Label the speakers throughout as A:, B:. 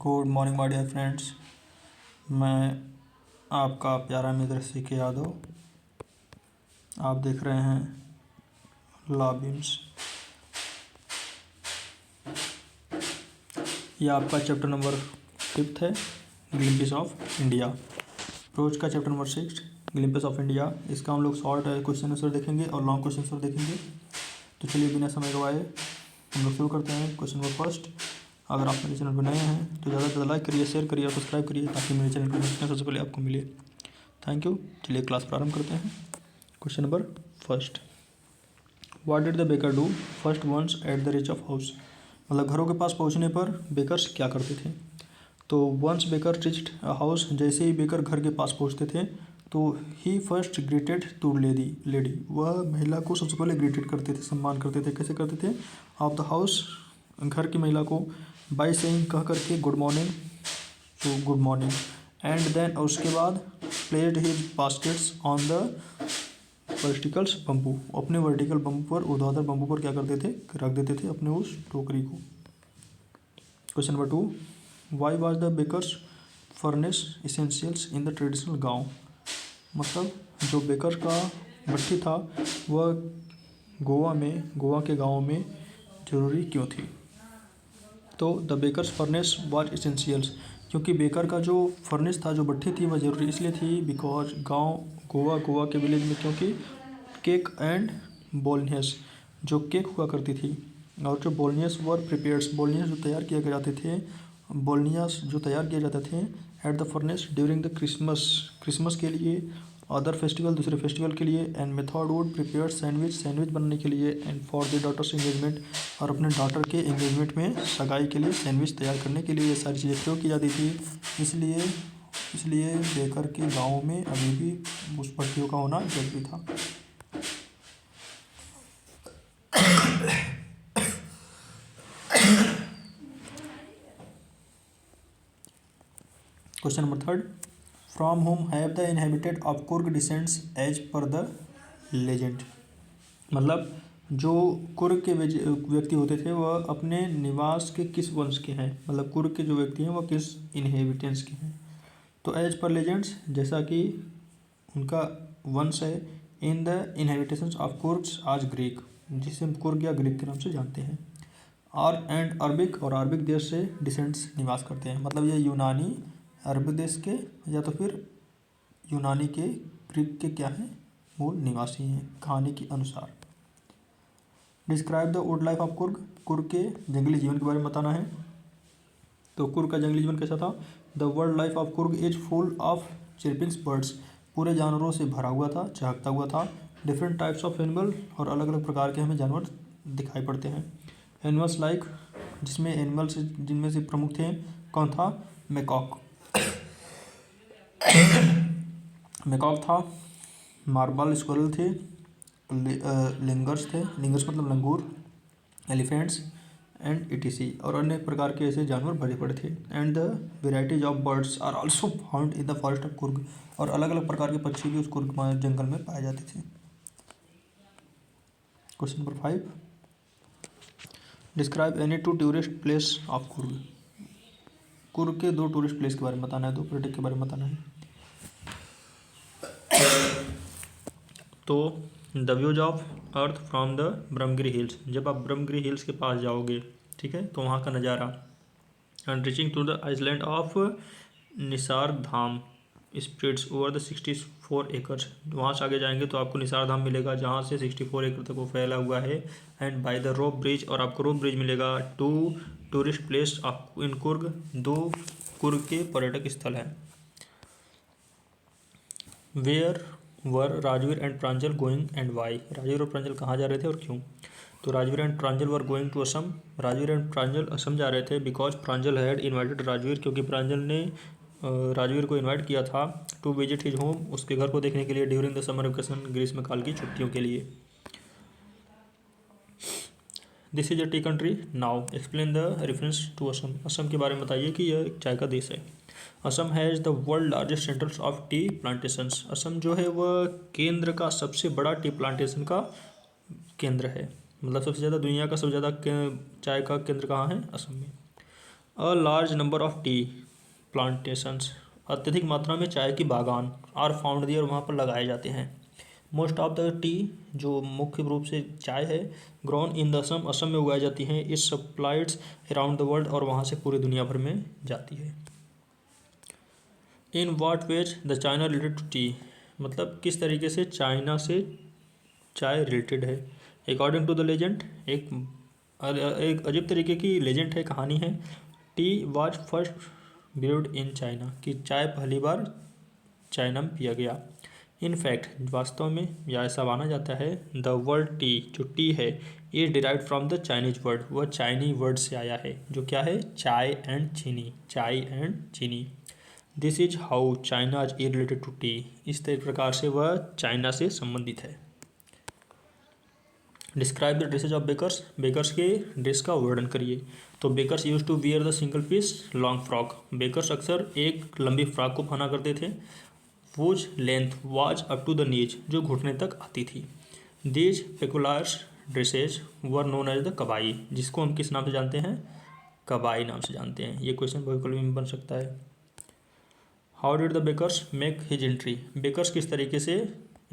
A: Good morning my dear friends. मैं आपका प्यारा मित्र सीके यादव। आप देख रहे हैं लॉ बीम्स। यह आपका चैप्टर नंबर 5 है, ग्लिम्पिस ऑफ इंडिया। रोज का chapter number 6 glimpses of India. इसका हम लोग शॉर्ट क्वेश्चन आंसर देखेंगे और लॉन्ग क्वेश्चन आंसर देखेंगे। तो चलिए बिना समय गवाए हम लोग शुरू करते हैं। Question number first. अगर आप मेरे चैनल पर नए हैं तो ज़्यादा से ज़्यादा लाइक करिए, शेयर करिए और सब्सक्राइब करिए ताकि मेरे चैनल की नोटिफिकेशन सबसे पहले आपको मिले। Thank you. चलिए क्लास प्रारंभ करते हैं। Question number first. What did the baker do first once at the reach of house. मतलब घरों के पास पहुंचने पर बेकर्स क्या करते थे। तो वंस बेकर रीच्ड हाउस, जैसे ही बेकर घर के पास पहुंचते थे तो ही फर्स्ट ग्रीटेड टू लेडी, वह महिला को सबसे पहले ग्रीटेड करते थे, सम्मान करते थे। कैसे करते थे? ऑफ द हाउस, घर की महिला को, बाय सेइंग कह करके गुड मॉर्निंग, तो गुड मॉर्निंग। एंड देन उसके बाद placed his baskets on the verticals bamboo, अपने वर्टिकल बम्बू पर, ऊर्ध्वाधर बम्बू पर क्या करते थे? रख देते थे अपने उस टोकरी को। Question number 2। Why was the bakers furnace essentials in the traditional गाँव। मतलब जो बेकर का भट्टी था वह गोवा के गाँव में जरूरी क्यों थी। तो the bakers furnace was essentials, क्योंकि बेकर का जो फर्नेस था, जो भट्टी थी, वह जरूरी इसलिए थी बिकॉज गोवा के विलेज में, क्योंकि केक एंड बोलनियस, जो केक हुआ करती थी और जो बोलनियस वर प्रिपेयर्स, बोलनियस जो तैयार किए जाते थे, बोलनियस जो तैयार किए जाते थे at the furnace during the Christmas के लिए, अदर फेस्टिवल, दूसरे फेस्टिवल के लिए, and method would prepare sandwich बनने के लिए, and for the daughters engagement, और अपने डॉटर के एंगेजमेंट में सगाई के लिए सैंडविच तैयार करने के लिए ये सारी चीज़ें प्रयोग की जाती थी। इसलिए बेकर के गाँव में अभी भी उस भट्टियों का होना जरूरी था। Question number 3। From home have the inhabited of Coorg descents as per the legend. मतलब जो कुर्ग के व्यक्ति होते थे वह अपने निवास के किस वंश के हैं, मतलब कुर्ग के जो व्यक्ति हैं वह किस इनहेबिटेंट्स के हैं। तो एज पर लेजेंड्स, जैसा कि उनका वंश है, इन द इनहेबिटेशंस ऑफ कुर्ग्स आज ग्रीक, जिसे हम कुर्ग या ग्रीक के नाम से जानते हैं। एंड अरबिक, और अरबिक देश से डिसेंट्स निवास करते हैं। मतलब ये यूनानी अरब देश के या तो फिर यूनानी के, ग्रीक के क्या हैं? मूल निवासी हैं कहानी के अनुसार। Describe the wood life of Coorg. Coorg के जंगली जीवन के बारे में बताना है। तो कुर्ग का जंगली जीवन कैसा था? The world life of Coorg is full of chirpings birds, पूरे जानवरों से भरा हुआ था, चहकता हुआ था। डिफरेंट टाइप्स ऑफ एनिमल, और अलग अलग प्रकार के हमें जानवर दिखाई पड़ते हैं। एनिमल्स लाइक, जिसमें एनिमल्स जिनमें से प्रमुख थे, कौन था? मैकॉक मैकॉक था, मार्बल स्क्विरल थे, लिंगर्स मतलब लंगूर, एलिफेंट्स एंड इटीसी, और अन्य प्रकार के ऐसे जानवर बड़े बड़े थे। And the varieties of birds are also found in the forest of Coorg, और अलग अलग प्रकार के पक्षी भी उस कुर्ग जंगल में पाए जाते थे। Question number 5। Describe any 2 tourist place of Coorg. Coorg के 2 टूरिस्ट प्लेस के बारे में बताना है, 2 पर्यटक के बारे में बताना है। तो the views of earth from the Brahmagiri hills, जब आप ब्रह्मगिरी हिल्स के पास जाओगे, ठीक है, तो वहाँ का नज़ारा। And reaching to the island of Nisargadhama spreads over the 64 acres, वहाँ से आगे जाएंगे तो आपको निसार धाम मिलेगा जहाँ से 64 एकड़ तक वो फैला हुआ है। And by the rope bridge, और आपको रोप ब्रिज मिलेगा। 2 tourist place of in Coorg, 2 Coorg के पर्यटक स्थल हैं। Where were Rajveer and Pranjal going and why, Rajveer और प्रांजल कहाँ जा रहे थे और क्यों। तो Rajveer and Pranjal were going to Assam, Rajveer and Pranjal Assam जा रहे थे because Pranjal had invited Rajveer, क्योंकि प्रांजल ने राजवीर को इन्वाइट किया था टू विजिट हिज होम, उसके घर को देखने के लिए, ड्यूरिंग द समर वेकेशन, ग्रीष्मकाल की छुट्टियों के लिए। This is a tea country now, explain the reference to Assam. Assam के बारे में बताइए कि यह एक चाय का देश है। Assam has the world largest centres of T plantations, Assam जो है वह केंद्र का सबसे बड़ा टी प्लांटेशन का केंद्र है। मतलब सबसे ज़्यादा, दुनिया का सबसे ज़्यादा चाय का केंद्र कहाँ है? असम में। A large number of T plantations, अत्यधिक मात्रा में चाय की बागान आर फाउंड दियर, वहाँ पर लगाए जाते हैं। मोस्ट ऑफ द टी, जो मुख्य रूप से चाय है, grown in the Assam, Assam में उगाई जाती है। इस सप्लाइड्स अराउंड द वर्ल्ड, और वहाँ से पूरी दुनिया भर में जाती है। In what ways the China related to tea, मतलब किस तरीके से चाइना से चाय रिलेटेड है। अकॉर्डिंग टू द लेजेंड, एक अजीब तरीके की लेजेंड है, कहानी है। Tea was first brood in China, कि चाय पहली बार चाइना में पिया गया। इन फैक्ट, वास्तव में या ऐसा माना जाता है, द वर्ड टी, जो टी है, is derived from the Chinese word, वह चाइनी वर्ड से आया है, जो क्या है, चाय एंड चीनी, चाय एंड चीनी। This is how China is related to tea, इस प्रकार से वह चाइना से संबंधित है। Describe the dresses of bakers, bakers के ड्रेस का वर्णन करिए। तो bakers use to wear the single piece long frock, bakers अक्सर एक लंबी फ्रॉक को पहना करते थे। Whose length was up to the knees, जो घुटने तक आती थी। These peculiars dresses were known as the कबाई, जिसको हम किस नाम से जानते हैं, कबाई नाम से जानते हैं। ये क्वेश्चन वोकैबुलरी में बन सकता है। How did the bakers make his entry, bakers किस तरीके से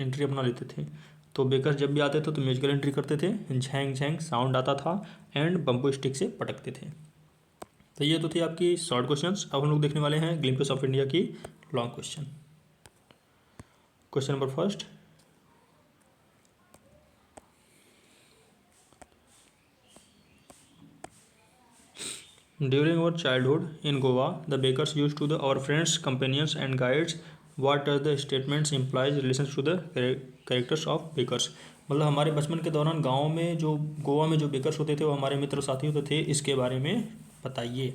A: एंट्री अपना लेते थे। तो बेकर्स जब भी आते थे तो म्यूजिकल एंट्री करते थे, झैंग झैंग साउंड आता था, एंड बम्बू स्टिक से पटकते थे। तो ये तो थी आपकी शॉर्ट क्वेश्चंस। अब हम लोग देखने वाले हैं ग्लिम्पस ऑफ इंडिया की long question. Question number first, during our childhood in Goa the bakers use to the our friends companions and guides what are the statements implies relation to the characters of bakers, मतलब हमारे बचपन के दौरान गाँव में जो गोवा में जो बेकर्स होते थे वो हमारे मित्र साथी होते थे, इसके बारे में बताइए।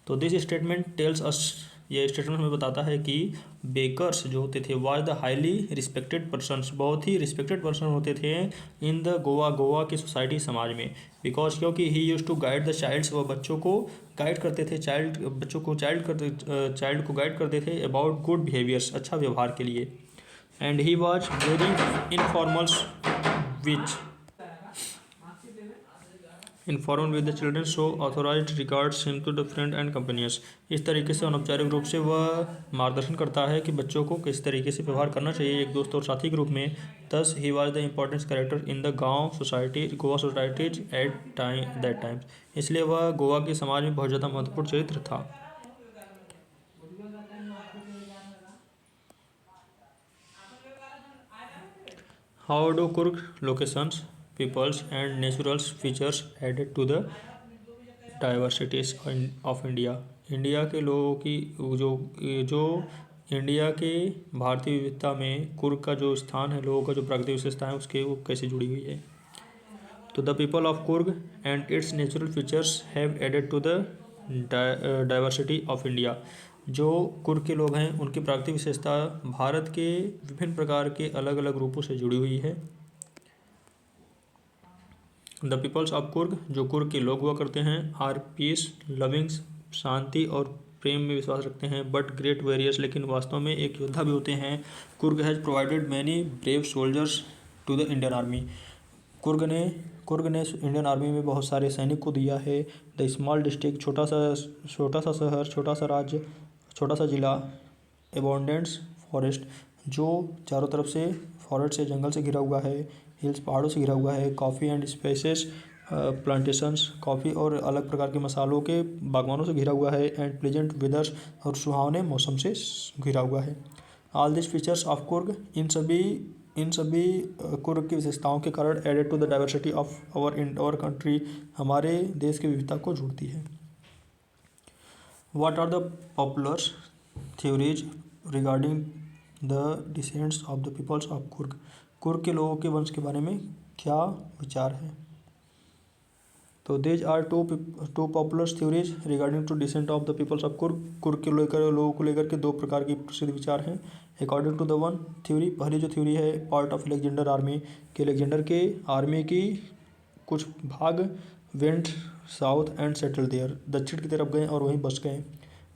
A: तो दिस स्टेटमेंट टेल्स अस, ये स्टेटमेंट हमें बताता है कि बेकर्स जो होते थे was the highly respected persons, बहुत ही रिस्पेक्टेड पर्सन होते थे इन द गोवा, गोवा की सोसाइटी, समाज में। बिकॉज क्योंकि he use to guide the childs, वह बच्चों को गाइड करते थे, चाइल्ड को गाइड करते थे अबाउट गुड बिहेवियर्स, अच्छा व्यवहार के लिए। And he was very informal which informal with the children, so authorise regards him to the friend and companions, इस तरीके से अनौपचारिक रूप से वह मार्गदर्शन करता है कि बच्चों को किस तरीके से व्यवहार करना चाहिए एक दोस्त और साथी के रूप में। Thus he was the important character in the Goan society, Goan societies at that time, इसलिए वह गोवा के समाज में बहुत ज़्यादा महत्वपूर्ण चरित्र था। How do Coorg locations, peoples and naturals features added to the diversities of India, India के लोगों की जो इंडिया के भारतीय विविधता में कुर्ग का जो स्थान है, लोगों का जो प्राकृतिक विशेषता है उसके, वो कैसे जुड़ी हुई है। तो the people of Coorg and its natural features have added to the diversity of India, जो कुर्ग के लोग हैं उनकी प्राकृतिक विशेषता भारत के विभिन्न प्रकार के अलग अलग रूपों से जुड़ी हुई है। द पीपल्स ऑफ कुर्ग, जो कुर्ग के लोग हुआ करते हैं, आर पीस लविंग, शांति और प्रेम में विश्वास रखते हैं, बट ग्रेट वॉरियर्स, लेकिन वास्तव में एक योद्धा भी होते हैं। Coorg has provided many brave soldiers to the Indian army, Coorg ने इंडियन आर्मी में बहुत सारे सैनिक को दिया है। द स्मॉल डिस्ट्रिक्ट, छोटा सा शहर, छोटा सा राज्य, छोटा सा जिला। एबोंडेंस फॉरेस्ट, जो चारों तरफ से फॉरेस्ट से, जंगल से घिरा हुआ है। हिल्स, पहाड़ों से घिरा हुआ है। Coffee and spices plantations, coffee और अलग प्रकार के मसालों के बागवानों से घिरा हुआ है। एंड प्लेजेंट वेदर्स, और सुहावने मौसम से घिरा हुआ है। All this features of Coorg, इन सभी कुर्ग की विशेषताओं के कारण added to the diversity of our country, हमारे देश की विविधता को जोड़ती है। What are the popular theories regarding the descents of the peoples of Coorg, Coorg के लोगों के वंश के बारे में क्या विचार है। तो these are two popular theories regarding to descent of the peoples of Coorg, Coorg के लोगों को लेकर के दो प्रकार की प्रसिद्ध विचार हैं। According to the one theory, पहली जो थ्योरी है, पार्ट ऑफ अलेक्जेंडर आर्मी, के अलेक्जेंडर के आर्मी की कुछ भाग went south and settle there, दक्षिण की तरफ गए और वहीं बस गए।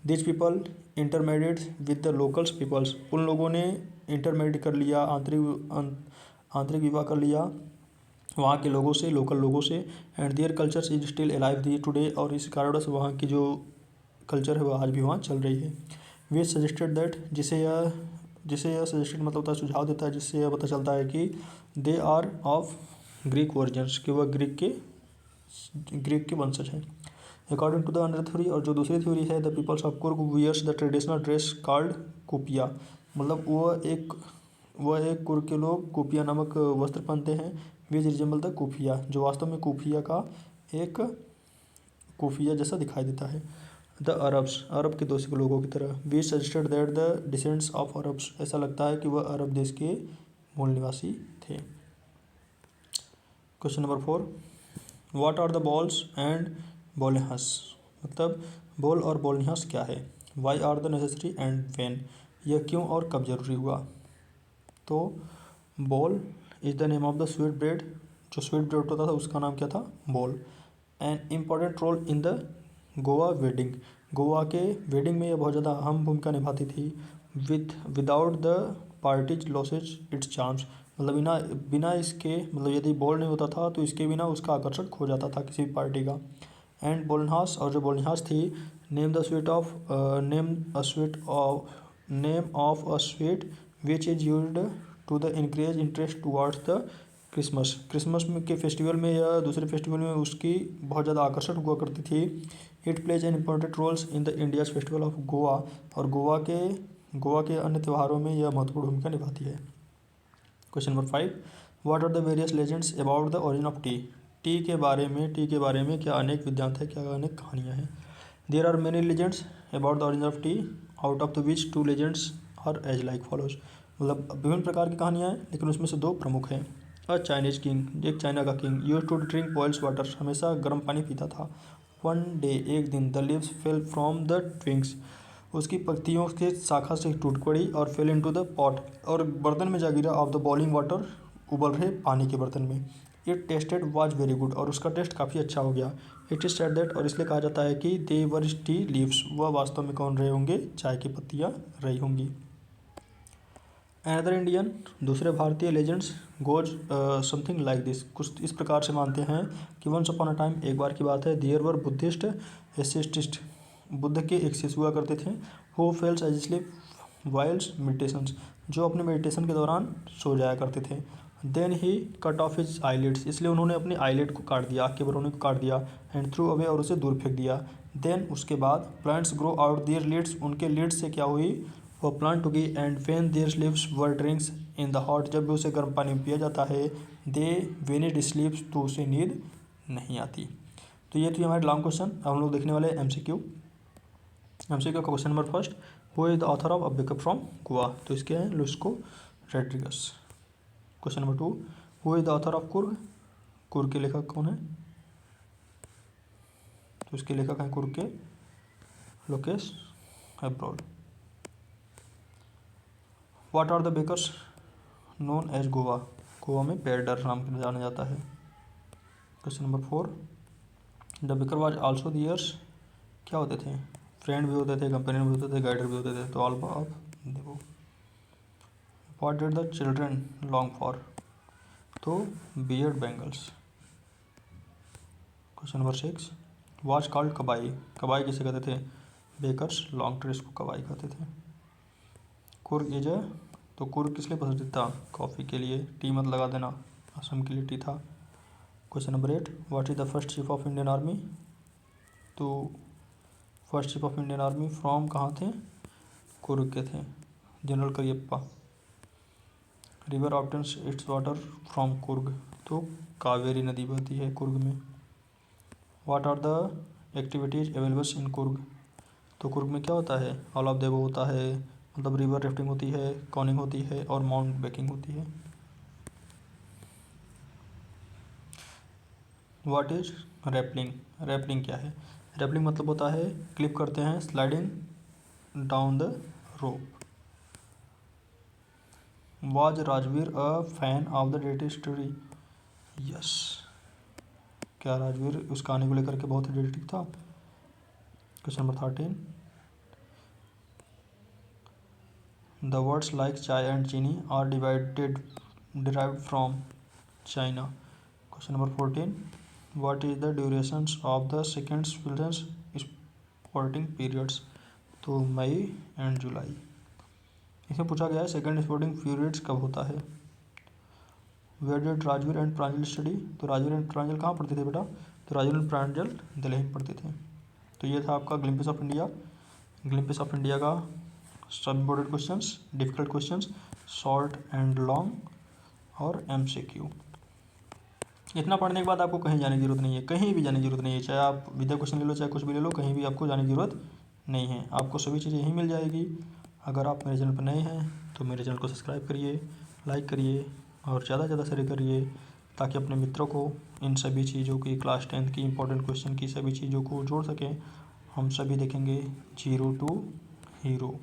A: This people intermediate with the locals peoples, उन लोगों ने इंटरमेडिएट कर लिया, आंतरिक विवाह कर लिया वहाँ के लोगों से, लोकल लोगों से। And their cultures is still alive the today, और इस कारण से वहाँ की जो कल्चर है वह आज भी वहाँ चल रही है। वे सजेस्टेड दैट, जिसे यह सजेस्टेड मतलब होता है सुझाव देता है, जिससे यह पता चलता है कि they are of Greek origins, कि वह ग्रीक के वंशज हैं। According to the another theory, और जो दूसरी थ्योरी है, the peoples of Coorg wears the traditional dress called kupya, मतलब वह एक कुर्ग के लोग कुपिया नामक वस्त्र पहनते हैं, विच रिजेंबल द कुफिया, जो वास्तव में कुफिया का एक कुफिया जैसा दिखाई देता है। द अरब्स, अरब के देश के लोगों की तरह। We suggested that the descends of Arabs, ऐसा लगता है कि वह अरब देश के मूल निवासी थे। Question number 4, what are the bols and bolinhas, मतलब बॉल और बोलनिहास क्या है। Why are the necessary and when, यह क्यों और कब जरूरी हुआ। तो bol is the name of the sweet bread, जो स्वीट ब्रेड होता था उसका नाम क्या था, bol. An important role in the Goan wedding, Goa के वेडिंग में यह बहुत ज़्यादा अहम भूमिका निभाती थी। Without the parties losses it's charms, मतलब बिना इसके, मतलब यदि बॉल नहीं होता था तो इसके बिना उसका आकर्षण खो जाता था किसी भी पार्टी का। एंड बोलनहास, और जो बोलनहास थी, name of a sweet which is used to the increase interest towards the Christmas के फेस्टिवल में या दूसरे फेस्टिवल में उसकी बहुत ज़्यादा आकर्षण हुआ करती थी। It plays an important roles in the India's festival of Goa, और गोवा के अन्य त्योहारों में यह महत्वपूर्ण भूमिका निभाती है। Question number 5, what are the various legends about the origin of tea, tea के बारे में क्या अनेक विद्यांत है, क्या अनेक कहानियाँ हैं। There are many legends about the origin of tea, out of the which 2 legends are as like follows, मतलब विभिन्न प्रकार की कहानियाँ हैं लेकिन उसमें से 2 प्रमुख हैं। अ चाइनीज किंग, एक चाइना का king, used to drink boils water, हमेशा गर्म पानी पीता था। वन डे, एक दिन, the leaves fell from the twigs, उसकी पत्तियों के शाखा से टूट पड़ी और फेल इनटू द पॉट, और बर्तन में जा गिरा, ऑफ द बॉइलिंग वाटर, उबल रहे पानी के बर्तन में। It tested was very good, और उसका टेस्ट काफ़ी अच्छा हो गया। इट इज सेड दैट, और इसलिए कहा जाता है कि दे वर टी लीव्स, वह वास्तव में कौन रहे होंगे, चाय की पत्तियाँ रही होंगी। अनदर इंडियन, दूसरे भारतीय legends goes something like this, कुछ इस प्रकार से मानते हैं कि वंस अपॉन अ टाइम, एक बार की बात है, there were Buddhist ascetics, Buddha के एक शिष्य हुआ करते थे, who fells as sleep whiles meditations, जो अपने मेडिटेशन के दौरान सो जाया करते थे। Then he cut off his eyelids, इसलिए उन्होंने अपनी आईलिड को काट दिया, आँख के बरौने को काट दिया। एंड थ्रू अवे, और उसे दूर फेंक दिया। देन उसके बाद plants grow out there lids, उनके लीड्स से क्या हुई, वो प्लांट उगी। And when there sleeps were drinks in the hot, जब भी उसे गर्म पानी में पिया जाता है, दे वेन इट स्लीप्स, तो उसे नींद नहीं आती। तो ये थी हमारे लॉन्ग क्वेश्चन। अब हम लोग देखने वाले एमसीक्यू का question number 1, who is the author of a baker from Goa, तो इसके हैं Lucio Rodrigues. Question number 2, who is the author of Coorg, Coorg के लेखक कौन है, तो इसके लेखक हैं कुर्ग के Lokesh abroad. What are the bakers known as Goa, Goa में पेडर नाम से जाना जाता है। Question number 4, the baker was also theirs, क्या होते थे, फ्रेंड भी होते थे, कंपेनियन भी होते थे, गाइडर भी होते थे, तो ऑल ऑफ देखो। What did the children long for, तो bread bangles. Question number 6, was called kabai, kabai किसे कहते थे, बेकर्स लॉन्ग ट्रेस को कबाई कहते थे। कुर्ग इज, तो कुर्ग किस लिए प्रसिद्ध था, कॉफ़ी के लिए, टी मत लगा देना, असम के लिए टी था। Question number 8, what is the first chief of Indian army, तो first chief of Indian army from कहाँ थे, कुर्ग के थे, general Cariappa. River obtains its water from Coorg, तो कावेरी नदी बहती है कुर्ग में। What are the activities available in Coorg, तो कुर्ग में क्या होता है, ऑल ऑफ देवो होता है, मतलब रिवर राफ्टिंग होती है, कॉनिंग होती है, और माउंट बाइकिंग होती है। व्हाट इज रैपलिंग, रैपलिंग क्या है, रैपलिंग मतलब होता है क्लिप करते हैं, sliding down the rope. Was Rajveer a fan of the deity story, yes, क्या राजवीर उस कहानी को लेकर के बहुत ही डेटिक था। Question number 13, the words like chai and chini are derived from China. Question number 14, what is the durations of the second childrens sporting periods, तो मई एंड जुलाई। इसमें पूछा गया है सेकंड स्पोर्टिंग पीरियड्स कब होता है। Where did Rajveer and Pranjal study, तो Rajveer and प्रांजल कहाँ पढ़ते थे बेटा, तो राजवीर एंड प्रांजल दिल्ली में पढ़ते थे। तो ये था आपका ग्लिम्पस ऑफ इंडिया। ग्लिम्पस ऑफ इंडिया का सब important questions, difficult questions, short and long और MCQ। इतना पढ़ने के बाद आपको कहीं जाने की जरूरत नहीं है, कहीं भी जाने की जरूरत नहीं है, चाहे आप विद्या क्वेश्चन ले लो, चाहे कुछ भी ले लो, कहीं भी आपको जाने की जरूरत नहीं है, आपको सभी चीज़ें यहीं मिल जाएगी। अगर आप मेरे चैनल पर नए हैं तो मेरे चैनल को सब्सक्राइब करिए, लाइक करिए और ज़्यादा से ज़्यादा शेयर करिए, ताकि अपने मित्रों को इन सभी चीज़ों की, क्लास 10th की इंपॉर्टेंट क्वेश्चन की सभी चीज़ों को जोड़ सकें। हम सभी देखेंगे जीरो टू हीरो।